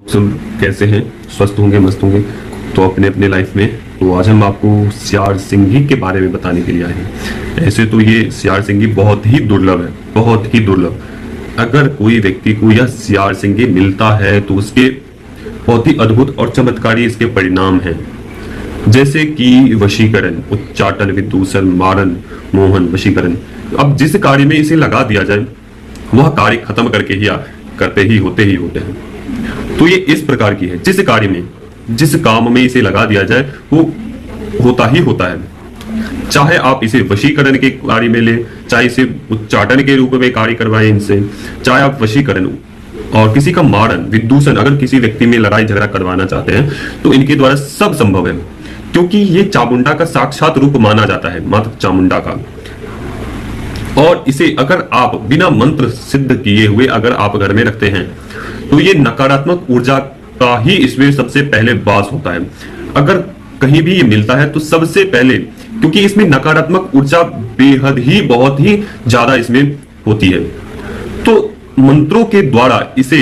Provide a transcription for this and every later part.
सब कैसे हैं? स्वस्थ होंगे, मस्त होंगे तो अपने अपने लाइफ में। तो आज हम आपको सियार सिंघी के बारे में बताने के लिए आए हैं। ऐसे तो ये सियार सिंघी बहुत ही दुर्लभ है, बहुत ही दुर्लभ। अगर कोई व्यक्ति को यह सियार सिंघी मिलता है तो उसके बहुत ही अद्भुत और चमत्कारी इसके परिणाम हैं, जैसे कि वशीकरण, उच्चाटन, विदूषण, मारण, मोहन, वशीकरण। अब जिस कार्य में इसे लगा दिया जाए वह कार्य खत्म करके ही करते ही होते हैं। तो ये इस प्रकार की है, जिस कार्य में, जिस काम में इसे लगा दिया जाए वो होता ही होता है। चाहे आप इसे वशीकरण के कार्य में ले, चाहे इसे उच्चाटन के रूप में कार्य करवाएं इनसे, चाहे आप वशीकरण और किसी का मारण, विदूषण, अगर किसी व्यक्ति में लड़ाई झगड़ा करवाना चाहते हैं तो इनके द्वारा सब संभव है, क्योंकि ये चामुंडा का साक्षात रूप माना जाता है, माता चामुंडा का। और इसे अगर आप बिना मंत्र सिद्ध किए हुए अगर आप घर में रखते हैं तो ये नकारात्मक ऊर्जा का ही इसमें सबसे पहले वास होता है। अगर कहीं भी ये मिलता है तो सबसे पहले, क्योंकि इसमें नकारात्मक ऊर्जा बेहद ही बहुत ही ज्यादा इसमें होती है, तो मंत्रों के द्वारा इसे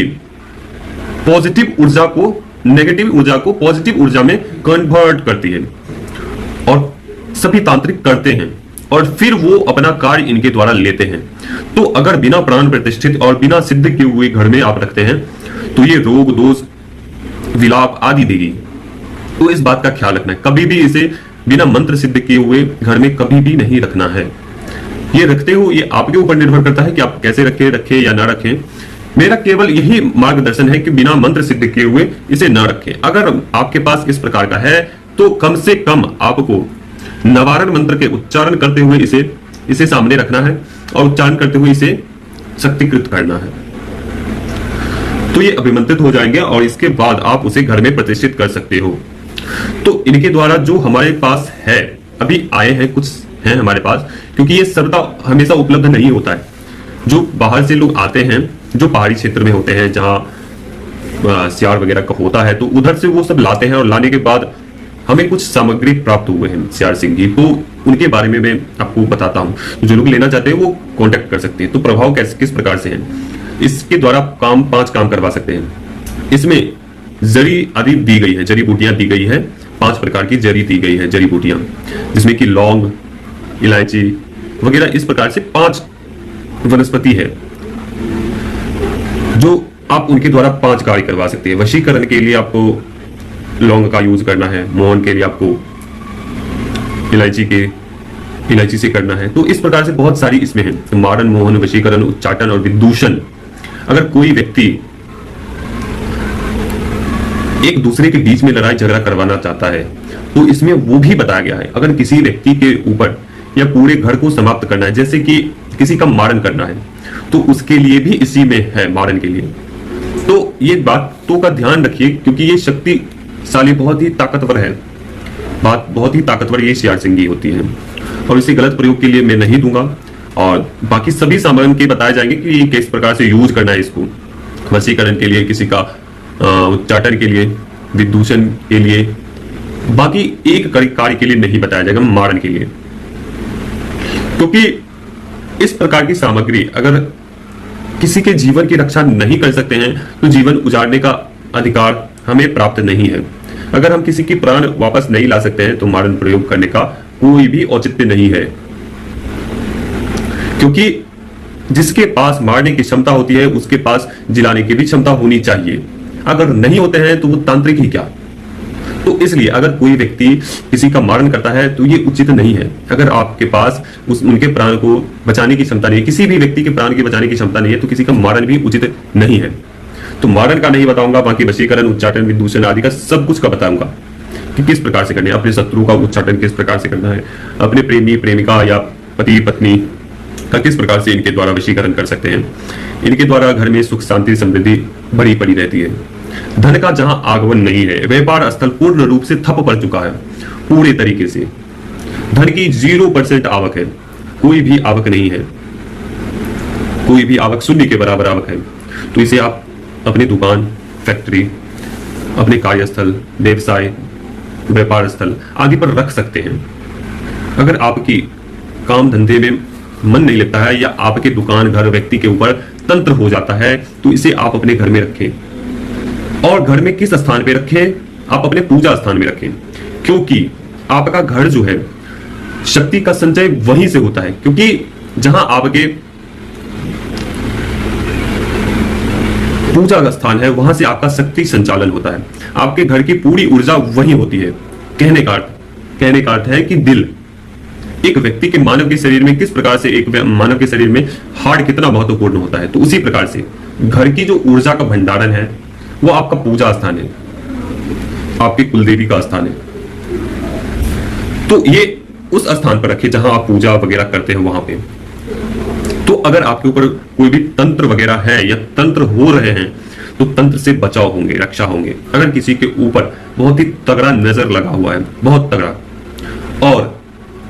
पॉजिटिव ऊर्जा को नेगेटिव ऊर्जा को पॉजिटिव ऊर्जा में कन्वर्ट करती है और सभी तांत्रिक करते हैं और फिर वो अपना कार्य इनके द्वारा लेते हैं। तो अगर बिना प्राण प्रतिष्ठित और बिना सिद्ध किए हुए घर में आप रखते हैं तो ये रोग, दोष, विलाप आदि देगी। तो इस बात का ख्याल रखना है, कभी भी इसे बिना मंत्र सिद्ध किए हुए घर में कभी भी नहीं रखना है। ये रखते हो, ये आपके ऊपर निर्भर करता है कि आप कैसे रखें या ना रखें। मेरा केवल यही मार्गदर्शन है कि बिना मंत्र सिद्ध किए हुए इसे ना रखें। अगर आपके पास इस प्रकार का है तो कम से कम आपको नवारण मंत्र के उच्चारण करते हुए इसे सामने रखना है और उच्चारण करते हुए इसे शक्तिकृत करना है, तो ये अभिमंत्रित हो जाएंगे और इसके बाद आप उसे घर में प्रतिष्ठित कर सकते हो। तो इनके द्वारा जो हमारे पास है, अभी आए हैं, कुछ हैं हमारे पास, क्योंकि ये सर्वदा हमेशा उपलब्ध नहीं होता है। जो बाहर से लोग आते हैं, जो पहाड़ी क्षेत्र में होते हैं जहाँ सियार वगैरह का होता है, तो उधर से वो सब लाते हैं और लाने के बाद हमें कुछ सामग्री प्राप्त हुए हैं सियार सिंघी, तो उनके बारे में मैं आपको बताता हूँ। जो लोग लेना चाहते हैं वो कांटेक्ट कर सकते हैं। तो प्रभाव किस प्रकार से है, इसके द्वारा 5 काम करवा सकते हैं। इसमें जड़ी आदि दी गई है, जड़ी बूटियां दी गई है, 5 प्रकार की जड़ी दी गई है, जड़ी बूटियां, जिसमें कि लौंग, इलायची वगैरह, इस प्रकार से 5 वनस्पति है जो आप उनके द्वारा 5 कार्य करवा सकते हैं। वशीकरण के लिए आपको लौंग का यूज करना है, मोहन के लिए आपको इलायची से करना है। तो इस प्रकार से बहुत सारी इसमें है, मारण, मोहन, वशीकरण, उच्चाटन और विदूषण। अगर कोई व्यक्ति एक दूसरे के बीच में लड़ाई झगड़ा करवाना चाहता है तो इसमें वो भी बताया गया है। अगर किसी व्यक्ति के ऊपर या पूरे घर को समाप्त करना है, जैसे कि किसी का मारण करना है, तो उसके लिए भी इसी में है, मारण के लिए। तो ये बातों का ध्यान रखिए, क्योंकि ये शक्तिशाली, बहुत ही ताकतवर है, बहुत ही ताकतवर ये सियार सिंघी होती है और इसे गलत प्रयोग के लिए मैं नहीं दूंगा। और बाकी सभी सामान के बताए जाएंगे कि ये किस प्रकार से यूज करना है इसको, वशीकरण के लिए, किसी का उच्चाटन के लिए, विदूषण के लिए, बाकी एक कार्य के लिए नहीं बताया जाएगा, मारण के लिए। क्योंकि इस प्रकार की सामग्री अगर किसी के जीवन की रक्षा नहीं कर सकते हैं तो जीवन उजाड़ने का अधिकार हमें प्राप्त नहीं है। अगर हम किसी की प्राण वापस नहीं ला सकते हैं तो मारण प्रयोग करने का कोई भी औचित्य नहीं है, क्योंकि जिसके पास मारने की क्षमता होती है उसके पास जिलाने की भी क्षमता होनी चाहिए। अगर नहीं होते हैं तो वो तांत्रिक ही क्या। तो इसलिए अगर कोई व्यक्ति किसी का मारण करता है तो ये उचित नहीं है। अगर आपके पास उनके प्राण को बचाने की क्षमता नहीं है, किसी भी व्यक्ति के प्राण की बचाने की क्षमता नहीं है, तो किसी का मारण भी उचित नहीं है। तो मारण का नहीं बताऊंगा, बाकी वशीकरण, उच्चाटन, विदूषण आदि का सब कुछ का बताऊंगा कि किस प्रकार से करना है। अपने शत्रु का उच्चाटन किस प्रकार से करना है, अपने प्रेमी प्रेमिका या पति पत्नी का किस प्रकार से इनके द्वारा वशीकरण कर सकते हैं। इनके द्वारा घर में सुख, शांति, समृद्धि भरी पड़ी रहती है। धन का जहां आगमन नहीं है, व्यापार स्थल पूर्ण रूप से ठप पड़ चुका है, पूरे तरीके से धन की 0% आवक है, कोई भी आवक नहीं है, कोई भी आवक शून्य के बराबर आवक है। तो इसे आप अपनी दुकान, फैक्ट्री, अपने कार्यस्थल, व्यवसाय, व्यापार स्थल आदि पर रख सकते हैं। अगर आपकी काम धंधे में मन नहीं लगता है या आपके दुकान, घर, व्यक्ति के ऊपर तंत्र हो जाता है तो इसे आप अपने घर में रखें। और घर में किस स्थान पे रखें? आप अपने पूजा स्थान में रखें, क्योंकि आपका घर जो है शक्ति का संचय वहीं से होता है, क्योंकि जहां आपके पूजा का स्थान है वहां से आपका शक्ति संचालन होता है। आपके घर की पूरी ऊर्जा वहीं होती है। कहने का अर्थ है कि दिल एक व्यक्ति के मानव के शरीर में किस प्रकार से एक मानव के शरीर में हार्ट कितना महत्वपूर्ण होता है, तो उसी प्रकार से घर की जो ऊर्जा का भंडारण है वो आपका पूजा स्थान है, आपकी कुलदेवी का स्थान है। तो ये उस स्थान पर रखिए जहां आप पूजा वगैरह करते हैं वहां पे। तो अगर आपके ऊपर कोई भी तंत्र वगैरह है या तंत्र हो रहे हैं तो तंत्र से बचाव होंगे, रक्षा होंगे। अगर किसी के ऊपर बहुत ही तगड़ा नजर लगा हुआ है, बहुत तगड़ा, और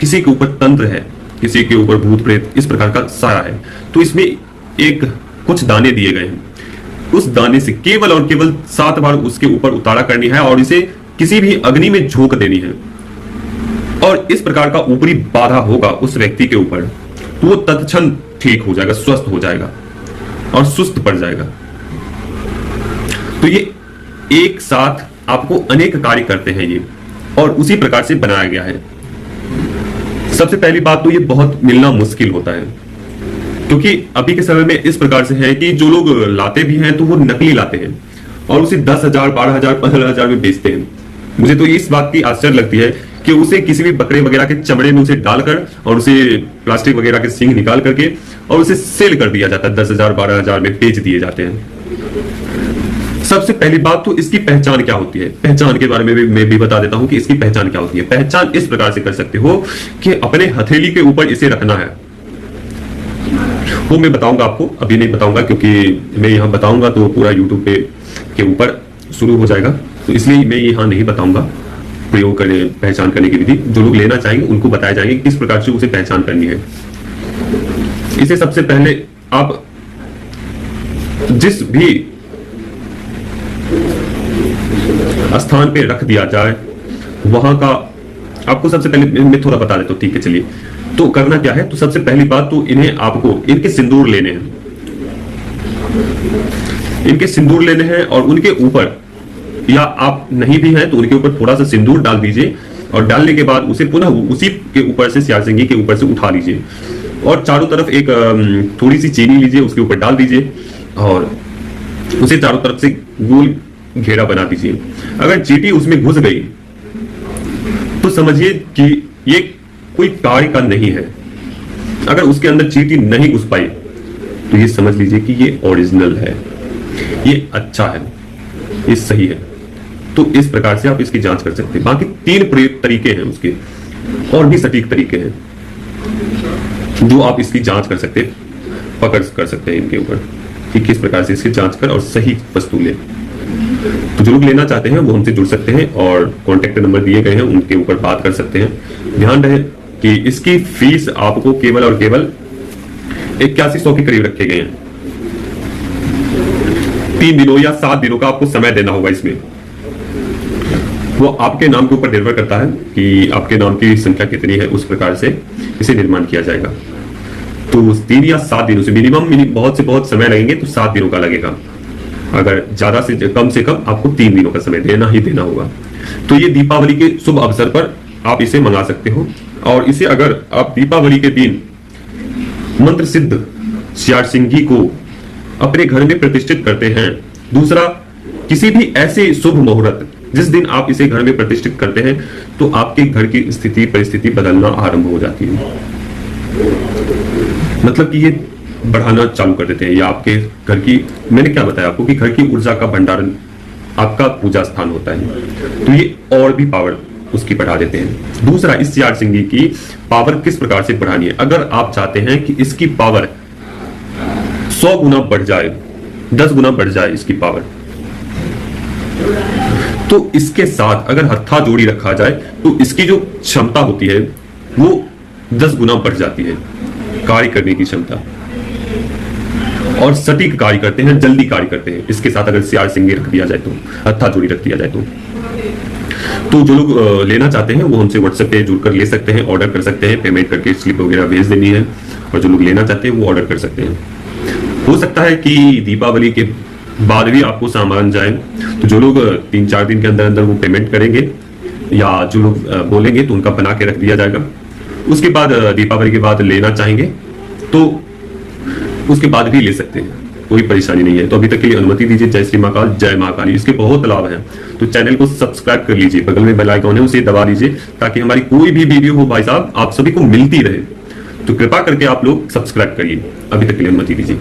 किसी के ऊपर तंत्र है, किसी के ऊपर भूत प्रेत इस प्रकार का साया है, तो इसमें एक कुछ दाने दिए गए हैं। उस दाने से केवल और केवल 7 बार उसके ऊपर उतारा करनी है और इसे किसी भी अग्नि में झोंक देनी है। और इस प्रकार का ऊपरी बाधा होगा उस व्यक्ति के ऊपर तो वो तत्क्षण ठीक हो जाएगा, स्वस्थ हो जाएगा और सुस्त पड़ जाएगा। तो ये एक साथ आपको अनेक कार्य करते हैं ये, और उसी प्रकार से बनाया गया है। सबसे पहली बात तो ये बहुत मिलना मुश्किल होता है, क्योंकि अभी के समय में इस प्रकार से है कि जो लोग लाते भी हैं तो वो नकली लाते हैं और उसे 10,000, 12,000, 15,000 में बेचते हैं। मुझे तो इस बात की आश्चर्य लगती है कि उसे किसी भी बकरे वगैरह के चमड़े में उसे डालकर और उसे प्लास्टिक वगैरह के सींग निकाल करके और उसे सेल कर दिया जाता है, 10,000, 12,000 में बेच दिए जाते हैं। सबसे पहली बात तो इसकी पहचान क्या होती है, पहचान के बारे में भी मैं भी बता देता हूं कि इसकी पहचान क्या होती है। पहचान इस प्रकार से कर सकते हो कि अपने हथेली के ऊपर इसे रखना है। वो मैं बताऊंगा आपको, अभी नहीं बताऊंगा, क्योंकि मैं यहां बताऊंगा तो पूरा यूट्यूब पे के ऊपर शुरू हो जाएगा, तो इसलिए मैं यहां नहीं बताऊंगा प्रयोग करने, पहचान करने की विधि। जो लोग लेना चाहेंगे उनको बताया जाएंगे किस प्रकार से उसे पहचान करनी है। इसे सबसे पहले आप जिस भी स्थान पे रख दिया जाए वहां का, आपको सबसे पहले मैं थोड़ा बता देता हूं, ठीक है चलिए। तो करना क्या है, तो सबसे पहली बात तो इन्हें आपको इनके सिंदूर लेने हैं, इनके सिंदूर लेने हैं और उनके ऊपर, या आप नहीं भी हैं तो उनके ऊपर थोड़ा सा सिंदूर डाल दीजिए और डालने के बाद उसे पुनः उसी के ऊपर से, सियार सिंगी के ऊपर से उठा लीजिए और चारों तरफ एक थोड़ी सी चीनी लीजिए, उसके ऊपर डाल दीजिए और उसे चारों तरफ से गोल घेरा बना दीजिए। अगर चींटी उसमें घुस गई तो समझिए कि ये कोई कार्य का नहीं है। अगर उसके अंदर चींटी नहीं घुस पाई तो ये समझ लीजिए कि ये ओरिजिनल है, ये अच्छा है, ये सही है। तो इस प्रकार से आप इसकी जांच कर सकते हैं। बाकी 3 प्रयोग तरीके हैं उसके, और भी सटीक तरीके हैं जो आप इसकी जांच कर सकते हैं, पकड़ कर सकते हैं इनके ऊपर कि किस प्रकार से इसकी जांच कर और सही वस्तु ले। तो जो लोग लेना चाहते हैं वो हमसे जुड़ सकते हैं और कॉन्टेक्ट नंबर दिए गए हैं, उनके ऊपर बात कर सकते हैं। ध्यान रहे कि इसकी फीस आपको केवल और केवल 8100 के करीब रखे गए हैं। 3 दिनों या 7 दिनों का आपको समय देना होगा इसमें। वो आपके नाम के ऊपर निर्भर करता है कि आपके नाम की संख्या कितनी है, उस प्रकार से इसे निर्माण किया जाएगा। तो 3 या 7 दिनों से मिनिमम बहुत से बहुत समय लगेंगे तो 7 दिनों का लगेगा। अगर ज्यादा से कम आपको 3 दिनों का समय देना ही देना होगा। तो ये दीपावली के शुभ अवसर पर आप इसे मंगा सकते हो। और इसे अगर आप दीपावली के दिन मंत्र सिद्ध सियार सिंगी को अपने घर में प्रतिष्ठित करते हैं, दूसरा किसी भी ऐसे शुभ मुहूर्त जिस दिन आप इसे घर में प्रतिष्ठित करते हैं तो आपके घर की स्थिति परिस्थिति बदलना आरंभ हो जाती है। मतलब कि ये बढ़ाना चालू कर देते हैं, या आपके घर की, मैंने क्या बताया आपको कि घर की ऊर्जा का भंडारण आपका पूजा स्थान होता है, तो ये और भी पावर उसकी बढ़ा देते हैं। दूसरा, इस सियार सिंगी की पावर किस प्रकार से बढ़ानी है। अगर आप चाहते हैं कि इसकी पावर 100 गुना बढ़ जाए, 10 गुना बढ़ जाए इसकी पावर, तो इसके साथ अगर हत्था जोड़ी रखा जाए तो इसकी जो क्षमता होती है वो 10 गुना बढ़ जाती है, कार्य करने की क्षमता, और सटीक कार्य करते हैं, जल्दी कार्य करते हैं। इसके साथ अगर सियार सिंगी रख दिया जाए तो, हत्था जोड़ी रख दिया जाए तो जो लोग लेना चाहते हैं वो हमसे व्हाट्सएप पे जुड़कर ले सकते हैं, ऑर्डर कर सकते हैं, पेमेंट करके स्लिप वगैरह भेज देनी है, और जो लोग लेना चाहते हैं वो ऑर्डर कर सकते हैं। हो सकता है कि दीपावली के बाद भी आपको सामान जाए, तो जो लोग 3-4 दिन के अंदर अंदर वो पेमेंट करेंगे या जो लोग बोलेंगे तो उनका बना के रख दिया जाएगा। उसके बाद दीपावली के बाद लेना चाहेंगे तो उसके बाद भी ले सकते हैं, कोई परेशानी नहीं है। तो अभी तक के लिए अनुमति दीजिए। जय श्री महाकाल, जय महाकाली। इसके बहुत लाभ हैं, तो चैनल को सब्सक्राइब कर लीजिए, बगल में बेल आइकॉन है उसे दबा लीजिए ताकि हमारी कोई भी वीडियो हो भाई साहब आप सभी को मिलती रहे। तो कृपा करके आप लोग सब्सक्राइब करिए। अभी तक के लिए अनुमति दीजिए।